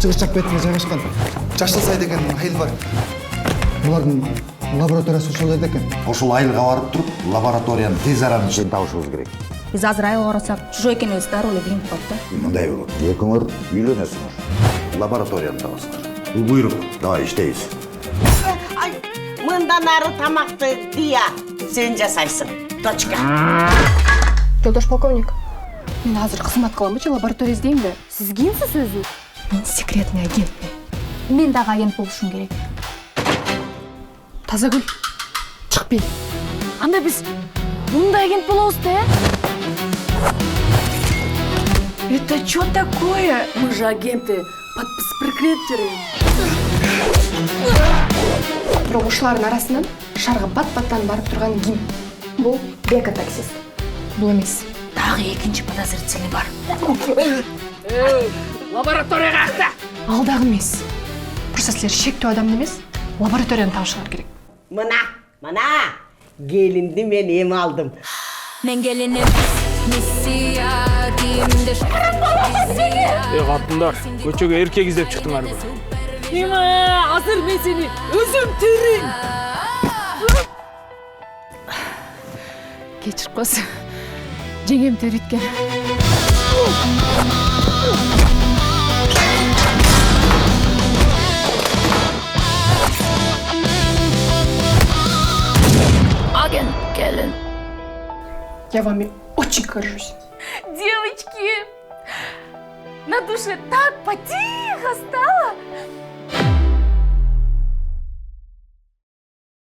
шығыс жақ бетіне жайғашқан Жашылсай деген айыл бар. Бұлардың лабораториясы ошол жерде екен. Ошол айылга барып туруп, лабораторияны тез арада ишин табышыбыз керек. Biz azыр айылга барсак, чужой экенибиз дароо эле билинип калат да. Мындай болот. Экөөңөр үйлөнөсүңөр. Лабораторияны табасыңар. Бул буйрук. Давай иштейбиз. Ай, мындан ары тамакты Дия сен жасайсың. Точка. Жолдош полковник, мен азыр кызмат кыламынчы, лаборатория издейм да. Сиз кимсиз өзү? Мен секретный агентмин. Мен дагы агент болушум керек. Тазагүл, чыгып бер. Анда биз мындай агент болобуз да? Это что такое? Мы же агенты, подприкрептеры. Бирок ушулардын арасынан шаарга бат-баттан барып турган ким? Бул Бека таксист. Бул эмес. Дагы экинчи подозрительный бар. Лаборатория какта? Ал дагы эмес. Просто силер шектүү адам эмес, лабораторияны табышыңар керек. Мына. Gelindi men em aldım. Мен келиним миссия кимде Катындар, көчөгө эркек издеп чыктыңарбы? Азыр мен сени өзүм тирин. Кечирип койсун. Жеңем төрүткөн. Агент Келлен. Я вами очень горжусь. Девочки, на душе так потихо стало.